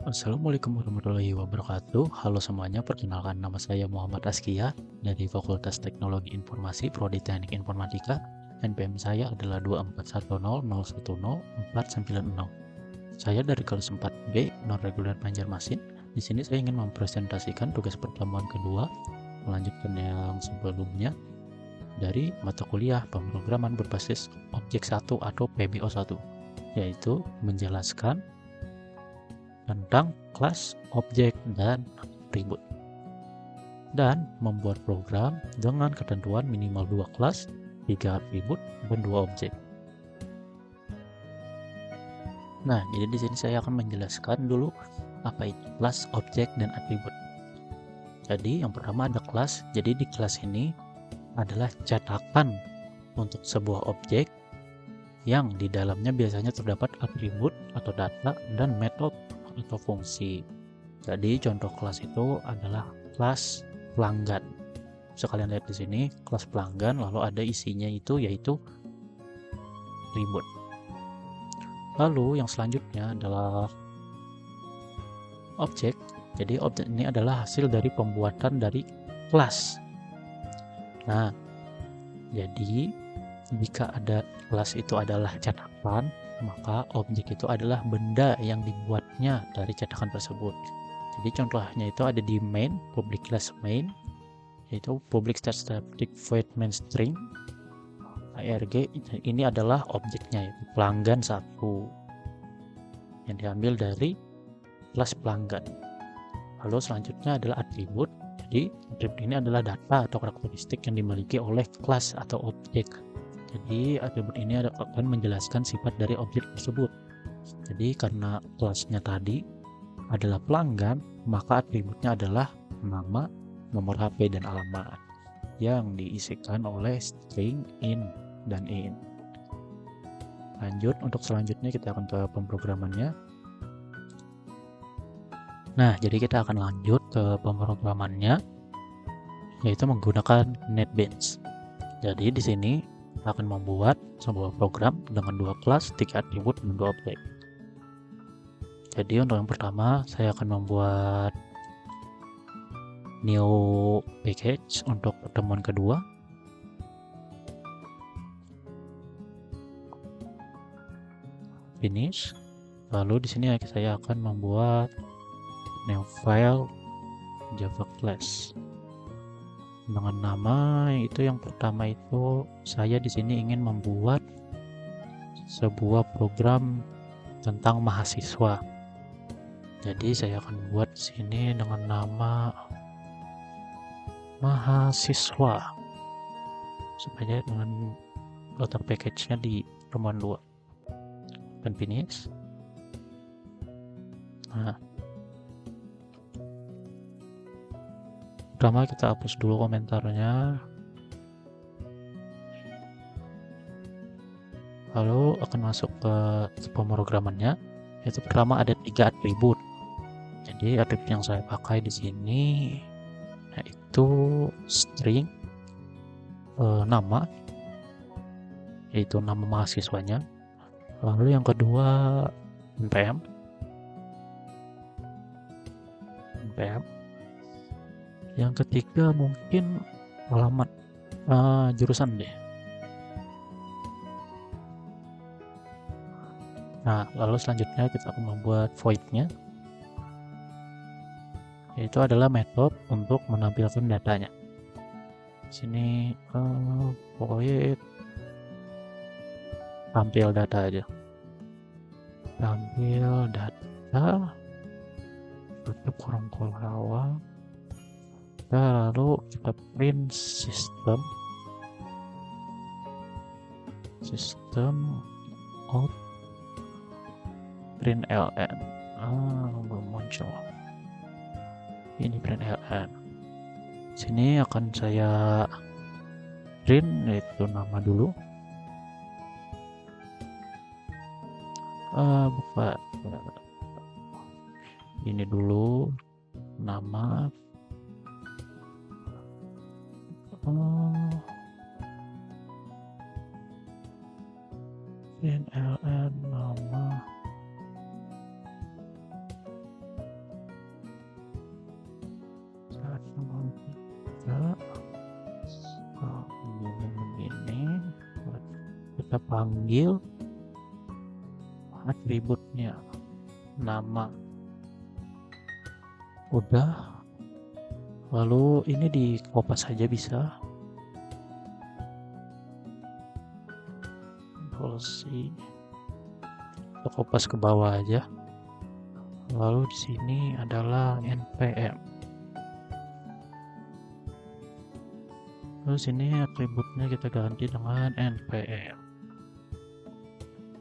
Assalamualaikum warahmatullahi wabarakatuh. Halo semuanya, perkenalkan nama saya Muhammad Askia dari Fakultas Teknologi Informasi Prodi Teknik Informatika. NPM saya adalah 24100100490. Saya dari kelas 4B non-reguler Banjarmasin. Di sini saya ingin mempresentasikan tugas pertemuan kedua, melanjutkan yang sebelumnya dari mata kuliah pemrograman berbasis objek 1 atau PBO1, yaitu menjelaskan tentang kelas, objek, dan atribut, dan membuat program dengan ketentuan minimal 2 kelas, 3 atribut, dan 2 objek. Nah, jadi di sini saya akan menjelaskan dulu apa itu kelas, objek, dan atribut. Jadi yang pertama ada kelas. Jadi di kelas ini adalah cetakan untuk sebuah objek yang di dalamnya biasanya terdapat atribut atau data dan metode atau fungsi. Jadi contoh kelas itu adalah kelas pelanggan. Bisa kalian lihat di sini, kelas pelanggan, lalu ada isinya itu yaitu atribut. Lalu yang selanjutnya adalah objek. Jadi objek ini adalah hasil dari pembuatan dari kelas. Nah, jadi jika ada kelas itu adalah cetakan, maka objek itu adalah benda yang dibuatnya dari cetakan tersebut. Jadi contohnya itu ada di main, public class main, yaitu public static void main string. ARG ini adalah objeknya, yaitu pelanggan 1 yang diambil dari kelas pelanggan. Lalu selanjutnya adalah atribut. Jadi atribut ini adalah data atau karakteristik yang dimiliki oleh kelas atau objek. Jadi atribut ini akan menjelaskan sifat dari objek tersebut. Jadi karena kelasnya tadi adalah pelanggan, maka atributnya adalah nama, nomor HP, dan alamat yang diisikan oleh string in dan in. Lanjut, untuk selanjutnya kita akan ke pemrogramannya. Nah, jadi kita akan lanjut ke pemrogramannya, yaitu menggunakan NetBeans. Jadi di sini kita akan membuat sebuah program dengan 2 kelas, 3 atribut, dan 2 objek. Jadi untuk yang pertama, saya akan membuat new package untuk pertemuan kedua. Finish. Lalu di sini saya akan membuat new file Java class dengan nama itu. Yang pertama itu saya di sini ingin membuat sebuah program tentang mahasiswa. Jadi saya akan buat sini dengan nama mahasiswa supaya dengan letak package-nya di pertemuan 2 dan finish. Nah, pertama kita hapus dulu komentarnya, lalu akan masuk ke pemrogramannya. Yaitu pertama ada 3 atribut. Jadi atribut yang saya pakai di sini yaitu string nama, yaitu nama mahasiswanya. Lalu yang kedua npm. Yang ketiga mungkin alamat jurusan deh. Nah, lalu selanjutnya kita akan membuat void-nya, yaitu adalah metode untuk menampilkan datanya. Di sini void tampil data aja. Tampil data tutup kurung awal. Nah, lalu kita print system out print ln. Belum muncul ini print ln. Sini akan saya print yaitu nama dulu. Buka ini dulu nama. print ln nama. kita panggil atributnya nama. Udah, lalu ini di kopas saja bisa. Policy, kita kopas ke bawah aja. Lalu di sini adalah npm. Terus ini atributnya kita ganti dengan npm.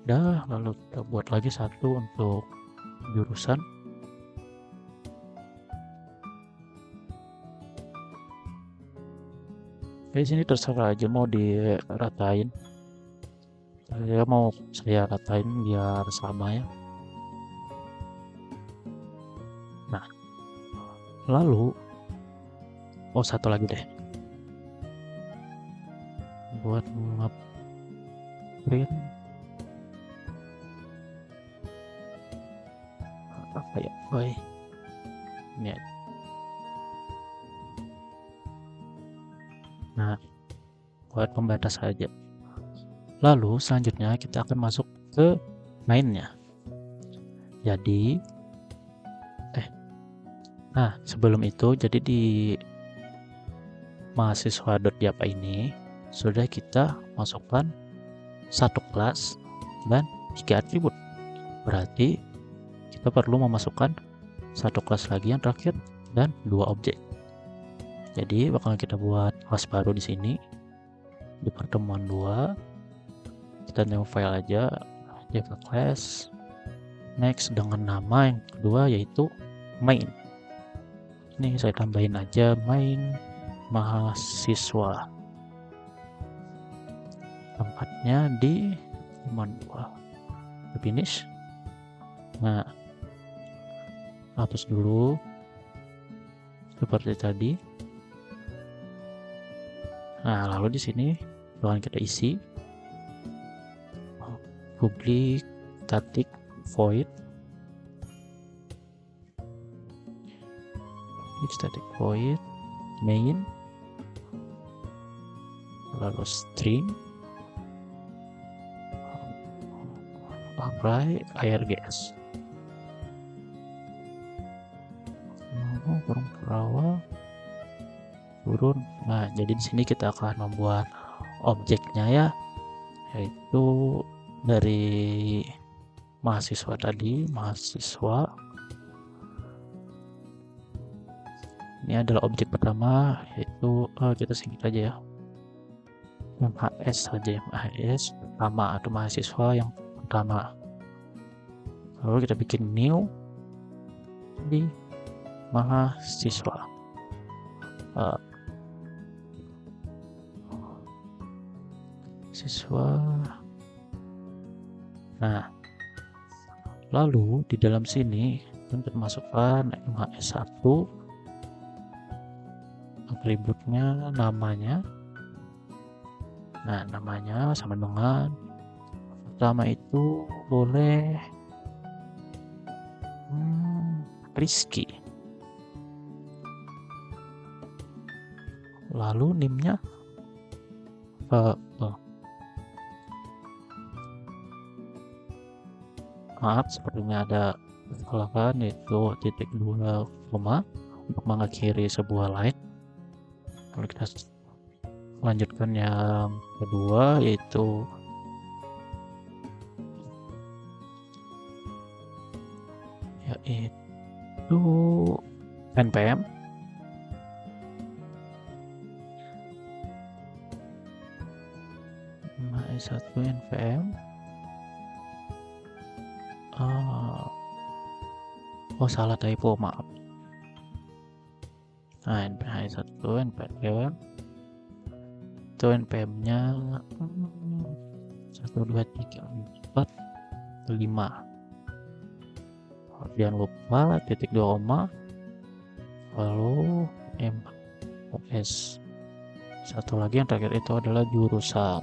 Dah, lalu kita buat lagi satu untuk jurusan. Di sini terserah aja mau diratain. Saya ratain biar sama ya. Nah, lalu satu lagi deh. Buat nge-print apa ya? Ini aja. Nah, buat pembatas saja. Lalu selanjutnya kita akan masuk ke mainnya. Jadi sebelum itu, jadi di mahasiswa.java ini sudah kita masukkan satu kelas dan 3 atribut. Berarti kita perlu memasukkan satu kelas lagi yang terakhir dan 2 objek. Jadi bakal kita buat kelas baru di sini di pertemuan 2. Kita new file aja, java class next dengan nama yang kedua yaitu main. Ini saya tambahin aja main mahasiswa. Tempatnya di pertemuan 2. Finish. Nah, hapus dulu seperti tadi. Nah, lalu di sini akan kita isi public static void main, lalu string apply args kurung perawa turun. Nah, jadi di sini kita akan membuat objeknya ya, yaitu dari mahasiswa tadi, mahasiswa. Ini adalah objek pertama, yaitu kita singkat aja ya, MHS saja, MHS pertama atau mahasiswa yang pertama. Lalu kita bikin new di mahasiswa. Siswa. Nah, lalu di dalam sini kita masukkan MHS1, atributnya namanya. Nah, namanya sama dengan pertama itu boleh Rizky. Lalu nimnya maaf, sepertinya ada kesalahan, yaitu titik 2 koma untuk mengakhiri sebuah line. Kalau kita lanjutkan yang kedua, yaitu npm. S1 npm. Salah typo, maaf. Nah, npm1 npm itu npm-nya 1 2 3 4 5. Jangan lupa titik 2 koma lalu ms. Satu lagi yang terakhir itu adalah jurusan.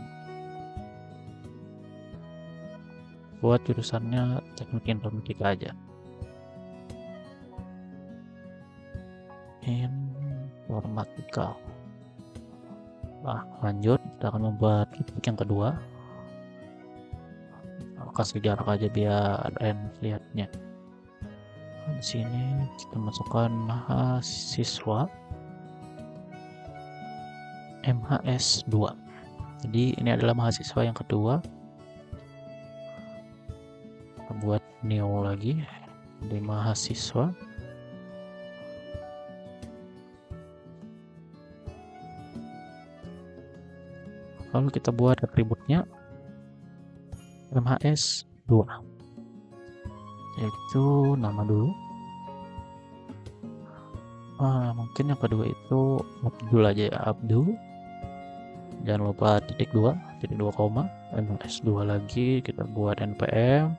Buat jurusannya teknik informatika aja. Informatika. Nah, lanjut kita akan membuat titik yang kedua. kasih jarak aja biar enak lihatnya. Di sini kita masukkan mahasiswa MHS 2. Jadi ini adalah mahasiswa yang kedua. Kita buat new lagi di mahasiswa. Lalu kita buat atributnya MHS 2, yaitu nama dulu. Mungkin yang kedua itu Abdul aja ya, Abdul. Jangan lupa titik 2 koma, MHS 2 lagi, kita buat npm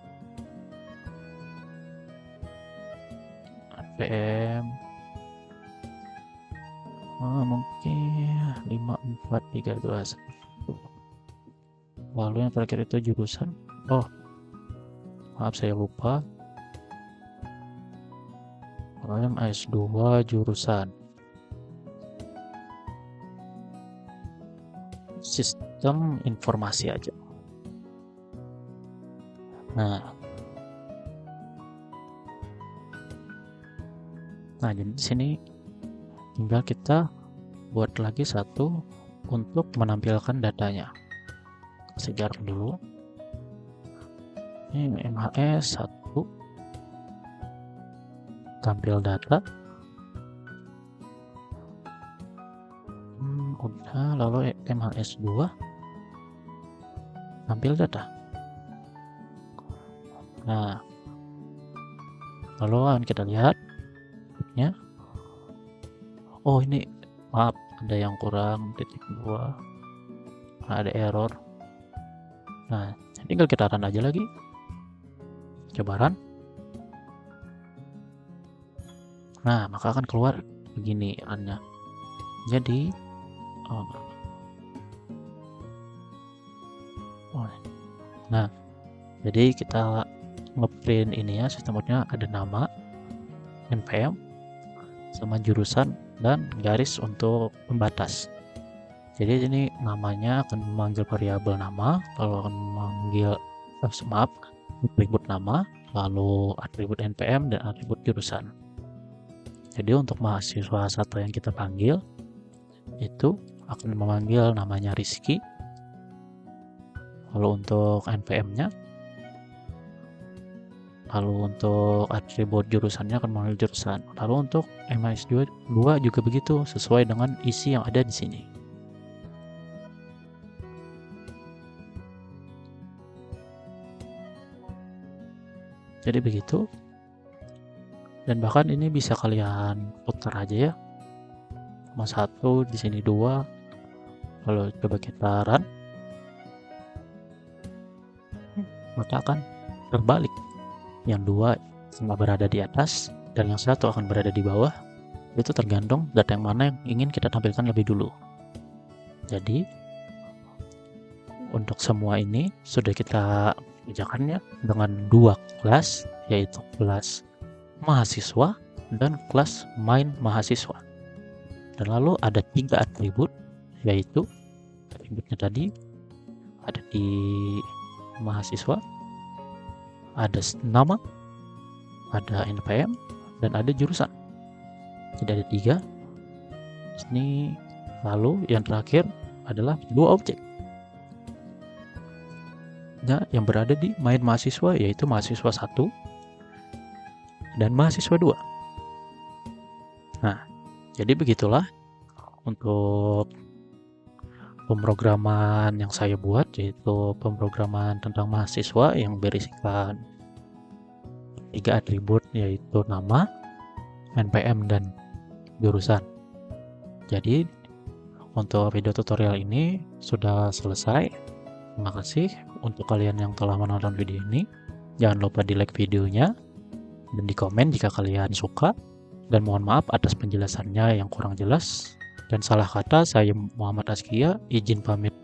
mungkin 54321. Lalu yang terakhir itu jurusan. Oh maaf, saya lupa. MHS 2 jurusan sistem informasi aja. Nah jadi di sini tinggal kita buat lagi satu untuk menampilkan datanya. Kasih jarak dulu. Ini MHS 1, tampil data. Udah, lalu MHS 2 tampil data. Nah lalu akan kita lihat ya. Oh ini maaf, ada yang kurang, titik 2, ada error. Nah tinggal kita run aja lagi, coba run. Nah maka akan keluar begini runnya. Jadi jadi kita ngeprint ini ya, sistem outnya ada nama, npm, sama jurusan dan garis untuk pembatas. Jadi ini namanya akan memanggil variabel nama, kalau akan memanggil atribut nama, lalu atribut npm dan atribut jurusan. Jadi untuk mahasiswa satu yang kita panggil itu akan memanggil namanya Rizky. Lalu untuk npm-nya, lalu untuk atribut jurusannya akan memanggil jurusan. Lalu untuk MHS 2 juga begitu, sesuai dengan isi yang ada di sini. Jadi begitu. Dan bahkan ini bisa kalian putar aja ya. Sama 1 di sini 2. Lalu coba kita run. Maka akan terbalik. Yang 2 sama berada di atas dan yang 1 akan berada di bawah. Itu tergantung data yang mana yang ingin kita tampilkan lebih dulu. Jadi untuk semua ini sudah kita kerjakannya dengan 2 kelas, yaitu kelas mahasiswa dan kelas main mahasiswa. Dan lalu ada 3 atribut, yaitu atributnya tadi ada di mahasiswa, ada nama, ada npm, dan ada jurusan. Jadi ada 3 ini. Lalu yang terakhir adalah 2 objek yang berada di main mahasiswa, yaitu mahasiswa 1 dan mahasiswa 2. Nah jadi begitulah untuk pemrograman yang saya buat, yaitu pemrograman tentang mahasiswa yang berisikan 3 atribut, yaitu nama, npm, dan jurusan. Jadi untuk video tutorial ini sudah selesai. Terima kasih untuk kalian yang telah menonton video ini. Jangan lupa di like videonya dan di komen jika kalian suka. Dan mohon maaf atas penjelasannya yang kurang jelas dan salah kata. Saya Muhammad Askia, izin pamit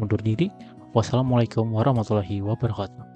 undur diri. Wassalamualaikum warahmatullahi wabarakatuh.